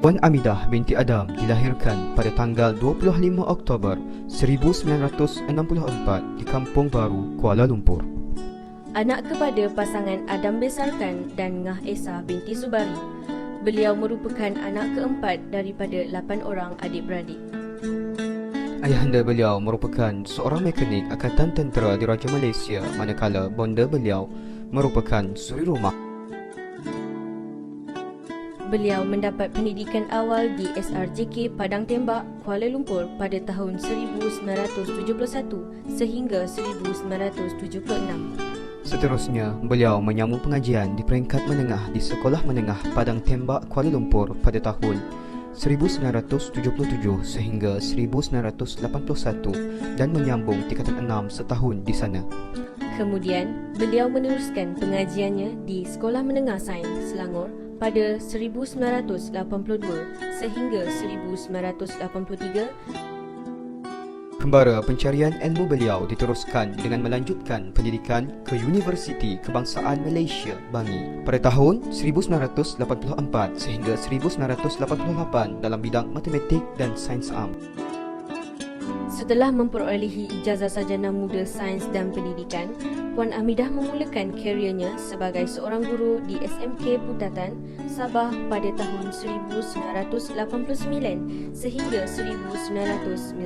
Puan Amidah binti Adam dilahirkan pada tanggal 25 Oktober 1964 di Kampung Baru, Kuala Lumpur. Anak kepada pasangan Adam Besarkan dan Ngah Esa binti Subari. Beliau merupakan anak keempat daripada 8 orang adik-beradik. Ayahanda beliau merupakan seorang mekanik Angkatan Tentera Diraja Malaysia, manakala bonda beliau merupakan suri rumah. Beliau mendapat pendidikan awal di SRJK Padang Tembak, Kuala Lumpur pada tahun 1971 sehingga 1976. Seterusnya, beliau menyambung pengajian di peringkat menengah di Sekolah Menengah Padang Tembak, Kuala Lumpur pada tahun 1977 sehingga 1981 dan menyambung tingkatan 6 setahun di sana. Kemudian, beliau meneruskan pengajiannya di Sekolah Menengah Sains Selangor pada 1982 sehingga 1983. Kembara pencarian ilmu beliau diteruskan dengan melanjutkan pendidikan ke Universiti Kebangsaan Malaysia, Bangi pada tahun 1984 sehingga 1988 dalam bidang matematik dan sains am. Setelah memperolehi ijazah sarjana muda sains dan pendidikan, Puan Amidah memulakan keriernya sebagai seorang guru di SMK Putatan, Sabah pada tahun 1989 sehingga 1991.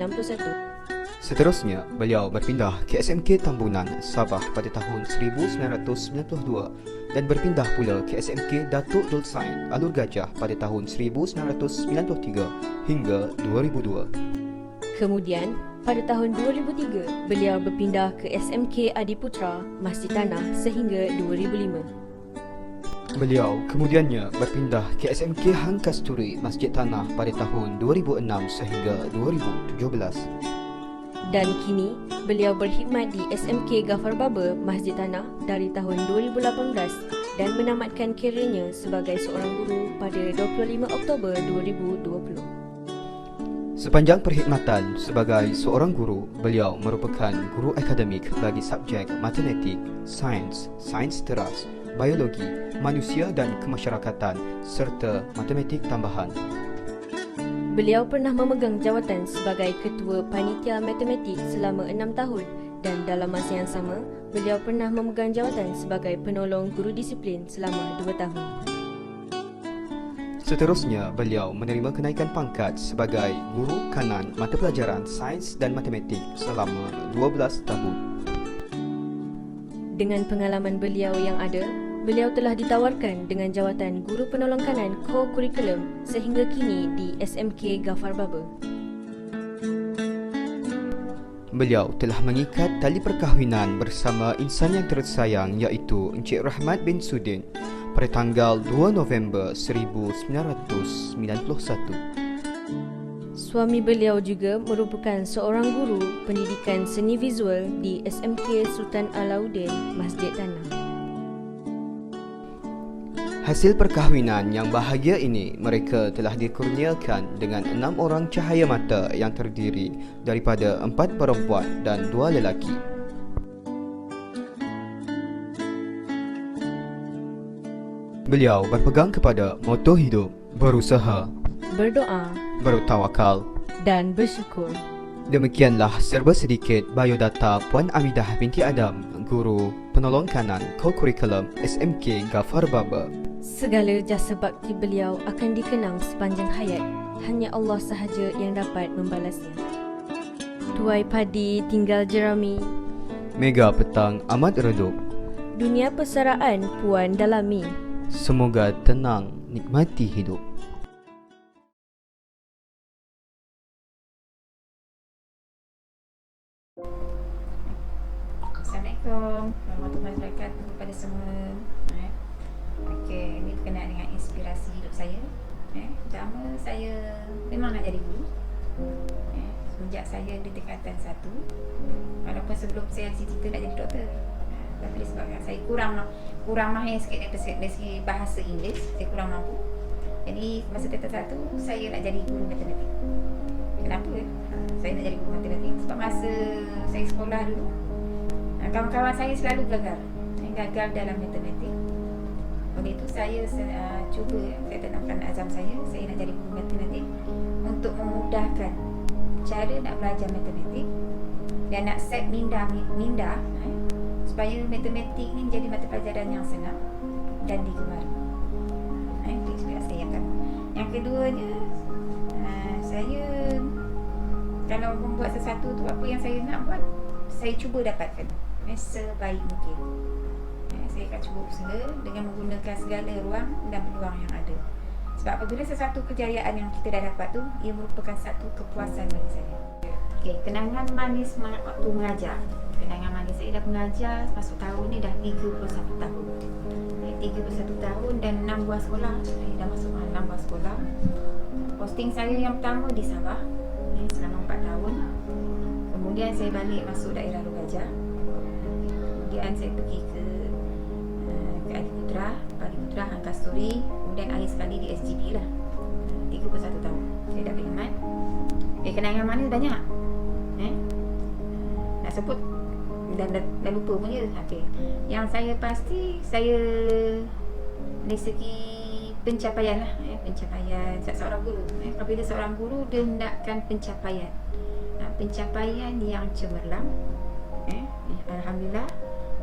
Seterusnya, beliau berpindah ke SMK Tambunan, Sabah pada tahun 1992 dan berpindah pula ke SMK Datuk Dul Sain, Alur Gajah pada tahun 1993 hingga 2002. Kemudian, pada tahun 2003, beliau berpindah ke SMK Adiputra, Masjid Tanah sehingga 2005. Beliau kemudiannya berpindah ke SMK Hang Kasturi, Masjid Tanah pada tahun 2006 sehingga 2017. Dan kini, beliau berkhidmat di SMK Ghafar Baba, Masjid Tanah dari tahun 2018 dan menamatkan keriernya sebagai seorang guru pada 25 Oktober 2020. Sepanjang perkhidmatan sebagai seorang guru, beliau merupakan guru akademik bagi subjek matematik, sains, sains teras, biologi, manusia dan kemasyarakatan serta matematik tambahan. Beliau pernah memegang jawatan sebagai Ketua Panitia Matematik selama 6 tahun dan dalam masa yang sama, beliau pernah memegang jawatan sebagai Penolong Guru Disiplin selama 2 tahun. Seterusnya, beliau menerima kenaikan pangkat sebagai Guru Kanan Mata Pelajaran Sains dan Matematik selama 12 tahun. Dengan pengalaman beliau yang ada, beliau telah ditawarkan dengan jawatan Guru Penolong Kanan Co-Curriculum sehingga kini di SMK Ghafar Baba. Beliau telah mengikat tali perkahwinan bersama insan yang tersayang iaitu Encik Rahmat bin Sudin pada tanggal 2 November 1991. Suami beliau juga merupakan seorang guru pendidikan seni visual di SMK Sultan Alauddin, Masjid Tanah. Hasil perkahwinan yang bahagia ini, mereka telah dikurniakan dengan 6 orang cahaya mata yang terdiri daripada 4 perempuan dan 2 lelaki. Beliau berpegang kepada moto hidup, berusaha, Berdoa bertawakal. dan bersyukur. Demikianlah serba sedikit biodata Puan Amidah binti Adam, Guru Penolong Kanan Co-Curriculum SMK Ghafar Baba. Segala jasa bakti beliau akan dikenang sepanjang hayat. Hanya Allah sahaja yang dapat membalasnya. Tuai padi tinggal jerami, Mega petang amat redup. dunia persaraan Puan dalami. Semoga tenang nikmati hidup. Assalamualaikum warahmatullahi wabarakatuh kepada semua. Okey, ini berkenaan dengan inspirasi hidup saya. Pertama, saya memang nak jadi guru. Sejak saya di tingkatan 1. Walaupun sebelum saya cita-cita nak jadi doktor. Tapi disebabkan saya kurang mahir sikit dari segi bahasa Inggeris, saya kurang mampu. Jadi masa tingkatan 1 saya nak jadi guru matematik. Kenapa? Saya nak jadi guru matematik sebab masa saya sekolah dulu, kawan-kawan saya selalu gagal dalam matematik. Oleh itu saya cuba, saya tanamkan azam saya nak jadi guru matematik untuk memudahkan cara nak belajar matematik dan nak set minda supaya matematik ni menjadi mata pelajaran yang senang dan digemari. Itu inspirasi saya yang pertama. Yang keduanya, saya kalau membuat sesuatu tu, apa yang saya nak buat, saya cuba dapatkan sebaik mungkin. Saya akan cuba usaha dengan menggunakan segala ruang dan peluang yang ada. Sebab apabila sesuatu kejayaan yang kita dah dapat tu, ia merupakan satu kepuasan bagi saya. Okey, kenangan manis waktu mengajar. Kenangan manis saya dah mengajar masuk tahun ni dah 31 tahun. 31 tahun dan 6 buah sekolah. Saya dah masuk 6 buah sekolah. Posting saya yang pertama di Sabah selama 4 tahun. Kemudian saya balik masuk daerah Rugaja. Kemudian saya pergi ke Adi Putra, Angkasturi. Kemudian akhir sekali di SGB lah. 31 tahun saya dah berkhidmat. Kenangan manis banyak. Nak sebut dan lupa pun je. Okay. Yang saya pasti, saya dari segi pencapaian lah, pencapaian seorang guru. Apabila seorang guru, dia hendakkan pencapaian yang cemerlang. Alhamdulillah,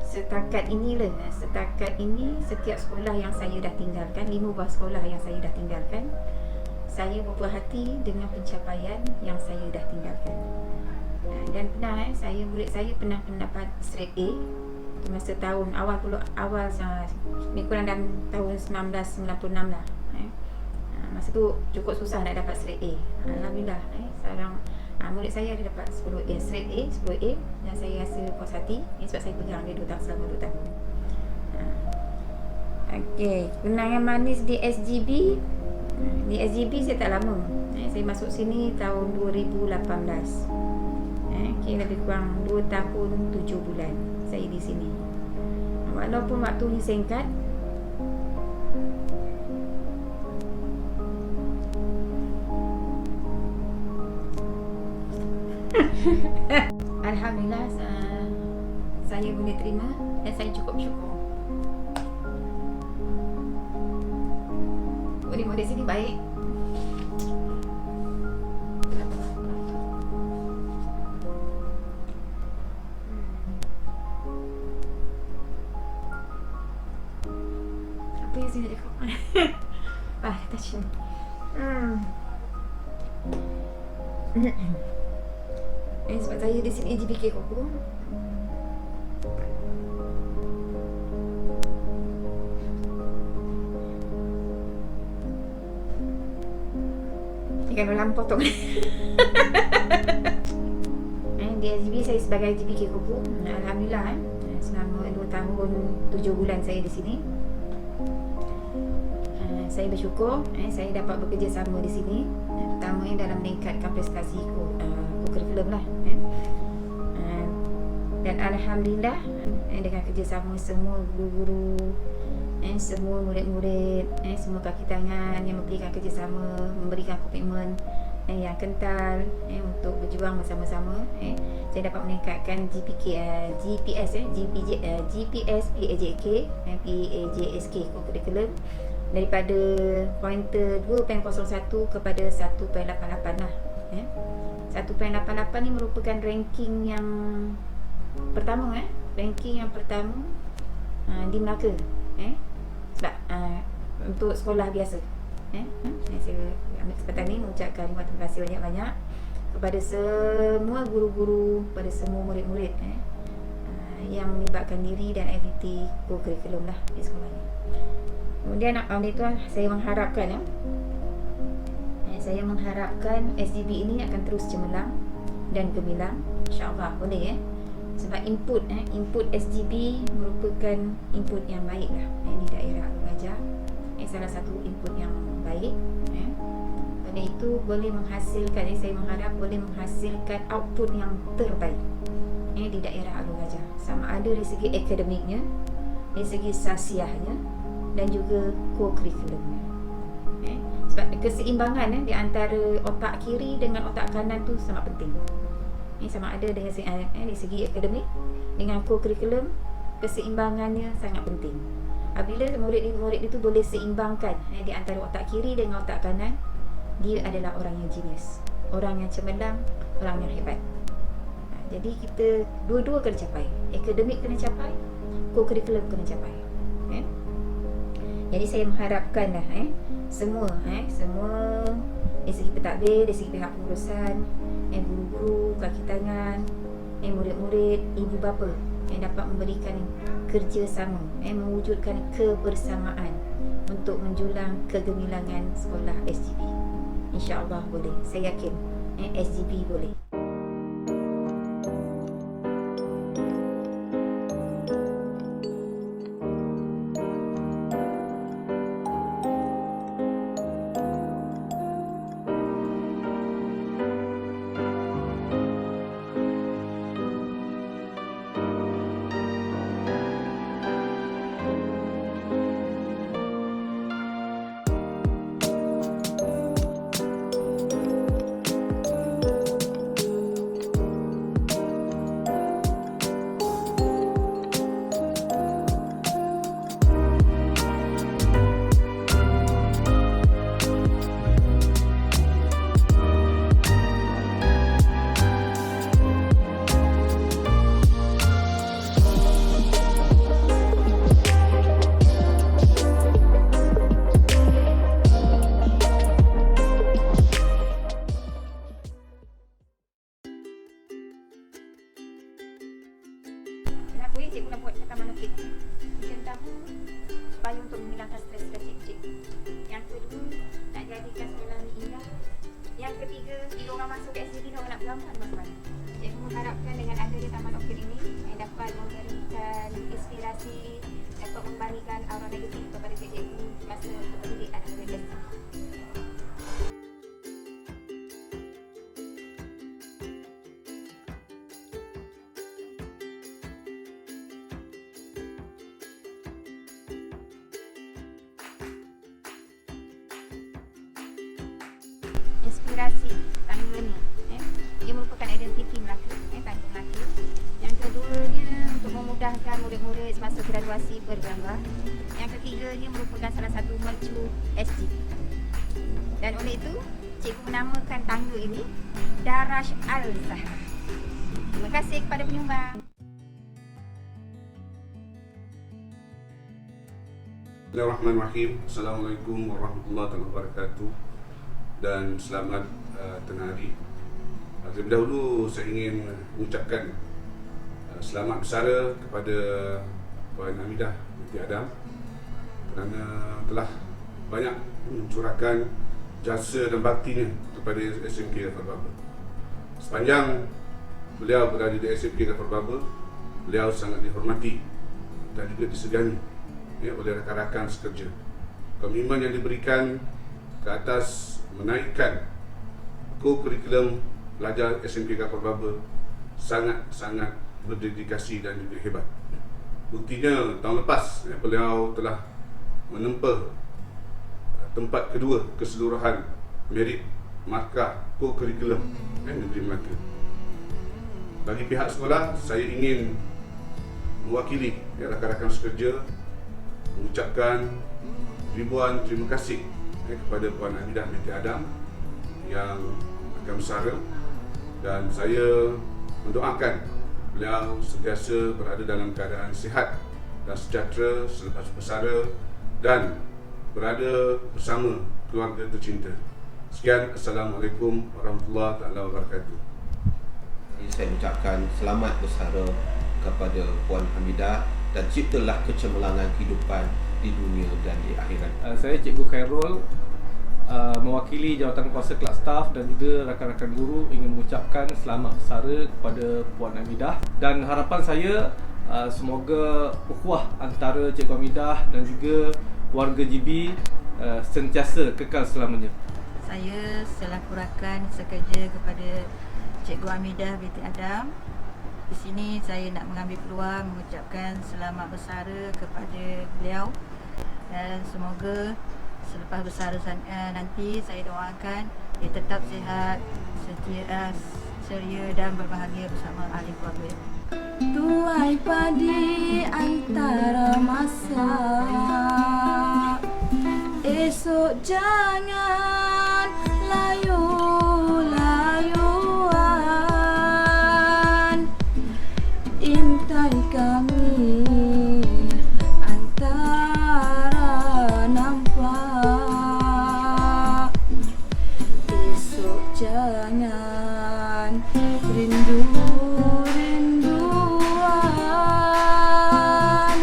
setakat ini setiap sekolah yang saya dah tinggalkan, 5 buah sekolah yang saya dah tinggalkan, saya berpuas hati dengan pencapaian yang saya dah tinggalkan. Dan pernah murid saya pernah mendapat straight A masa tahun awal kurang dalam tahun 1996 lah. Masa tu cukup susah nak dapat straight A. Alhamdulillah, seorang murid saya ada dapat 10A, straight A, 10A, dan saya rasa puas hati sebab saya pegang dia selama 2 tahun. Okey, kenangan manis di SGB. Di SGB saya tak lama. Saya masuk sini tahun 2018. Lebih kurang 2 tahun 7 bulan saya di sini. Walaupun waktunya singkat, alhamdulillah saya boleh terima dan saya cukup bersyukur. Murid-murid sini baik. Apa yang saya nak cakap? Touching. Sebab saya di sini GBK Koko. Kalau lampau tu. Di SGB saya sebagai GBK Koko. Alhamdulillah, selama 2 tahun 7 bulan saya di sini, saya bersyukur saya dapat bekerja sama di sini, terutamanya dalam meningkatkan prestasi kurikulum lah. Dan alhamdulillah, dengan kerjasama semua guru-guru, semua murid-murid, semua kaki tangan yang memberikan kerjasama, memberikan komitmen yang kental untuk berjuang bersama-sama, saya dapat meningkatkan GPS PAJK kurikulum daripada pointer 2.01 kepada 1.88 lah. 1.88 ni merupakan ranking yang pertama, ranking yang pertama di Melaka, sebab untuk sekolah biasa. Saya ambil kesempatan ni mengucapkan terima kasih banyak-banyak kepada semua guru-guru, kepada semua murid-murid yang melibatkan diri dan aktiviti kurikulum lah di sekolah ni. Kemudian oleh itu saya mengharapkan SGB ini akan terus cemerlang dan gemilang, insya-Allah boleh sebab input SGB merupakan input yang baik lah di daerah Rugaja, salah satu input yang baik. Oleh itu boleh menghasilkan, saya mengharap boleh menghasilkan output yang terbaik di daerah Rugaja, sama ada dari segi akademiknya, dari segi sasiahnya dan juga co-curriculumnya. Sebab keseimbangan di antara otak kiri dengan otak kanan tu sangat penting. Sama ada dengan dari segi akademik dengan co-curriculum, keseimbangannya sangat penting. Apabila murid itu boleh seimbangkan di antara otak kiri dengan otak kanan, dia adalah orang yang genius, orang yang cemerlang, orang yang hebat. Jadi kita dua-dua kena capai. Akademik kena capai, co-curriculum kena capai. Jadi saya mengharapkanlah semua dari segi pentadbir, dari segi pihak pengurusan, guru-guru, kaki tangan, murid-murid, ibu bapa yang dapat memberikan kerjasama, mewujudkan kebersamaan untuk menjulang kegemilangan sekolah SGB. InsyaAllah boleh. Saya yakin SGB boleh. Kenapa cikgu nak buat kata manukit? Yang pertama, supaya untuk menghilangkan stres cikgu. Yang kedua, nak jadikan sekolah ni indah. Yang ketiga, bila orang masuk ke SGB, orang nak beramah mas-mas. Cikgu mengharapkan dengan adanya taman ukir ini yang dapat memberikan inspirasi, dapat memberikan aura negatif kepada cikgu masa mendidik anak-anak SGB. Inspirasi tangga ni dia merupakan identiti Melaka, tangga Melaka. Yang keduanya untuk memudahkan murid-murid semasa graduasi bergambar. Yang ketiganya merupakan salah satu mercu SGB. Dan oleh itu cikgu menamakan tangga ini Daraj Al-Zahra. Terima kasih kepada penyumbang. Bismillahirrahmanirrahim. Assalamualaikum warahmatullahi wabarakatuh. Dan selamat tengah hari. Terlebih dahulu saya ingin mengucapkan selamat bersara kepada Puan Hamidah binti Adam kerana telah banyak mencurahkan jasa dan baktinya kepada SMK Ghafar Baba. Sepanjang beliau berada di SMK Ghafar Baba, beliau sangat dihormati dan juga disegani oleh rakan-rakan sekerja. Komitmen yang diberikan ke atas menaikkan co-curriculum pelajar SMK Ghafar Baba sangat-sangat berdedikasi dan juga hebat. Buktinya tahun lepas beliau telah menempa tempat kedua keseluruhan merit markah co-curriculum Negeri Melaka. Bagi pihak sekolah, saya ingin mewakili rakan-rakan sekerja mengucapkan ribuan terima kasih kepada Puan Hamidah binti Adam yang akan bersara, dan saya mendoakan beliau sentiasa berada dalam keadaan sihat dan sejahtera selepas bersara dan berada bersama keluarga tercinta. Sekian, Assalamualaikum warahmatullahi wabarakatuh. Saya ucapkan selamat bersara kepada Puan Hamidah dan ciptalah kecemerlangan kehidupan di dunia dan di akhirat. Saya Cikgu Khairul, mewakili jawatan kuasa kelab staf dan juga rakan-rakan guru ingin mengucapkan selamat bersara kepada Puan Hamidah, dan harapan saya semoga ukhuwah antara Cikgu Hamidah dan juga warga GB sentiasa kekal selamanya. Saya selaku rakan sekerja kepada Cikgu Hamidah binti Adam. Di sini saya nak mengambil peluang mengucapkan selamat bersara kepada beliau, dan semoga selepas bersara nanti saya doakan dia tetap sihat, ceria dan berbahagia bersama ahli keluarga. Tuai padi antara masa, esok jangan layu-layuan, intai kami antara nampak, esok jangan rindu-rinduan.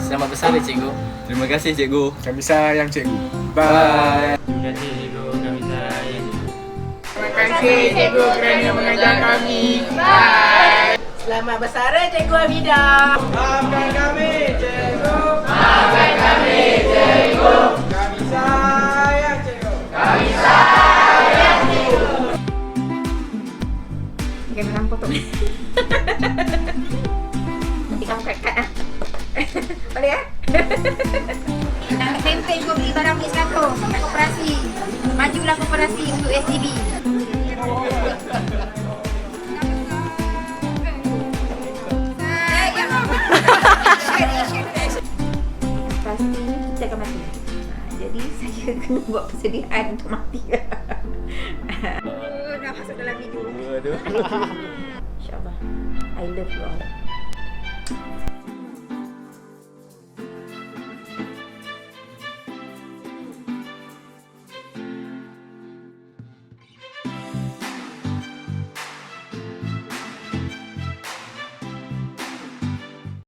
Selamat bersara cikgu. Terima kasih cikgu. Kami sayang cikgu. Bye. Terima kasih cikgu. Kami sayang cikgu. Terima kasih cikgu kerana mengajar kami. Bye. Selamat bersara Cikgu Hamidah. Maafkan kami cikgu. Maafkan kami cikgu. Kami sayang cikgu. Kami sayang cikgu. Okay, memang potong. Nanti kamu cut lah. Boleh ya? Nak campaign kau beli barang beli 100 kat koperasi. Majulah koperasi untuk SDB. Pasti kita akan mati. Jadi saya kena buat persediaan untuk mati. Dah masuk dalam video. InsyaAllah. I love you all.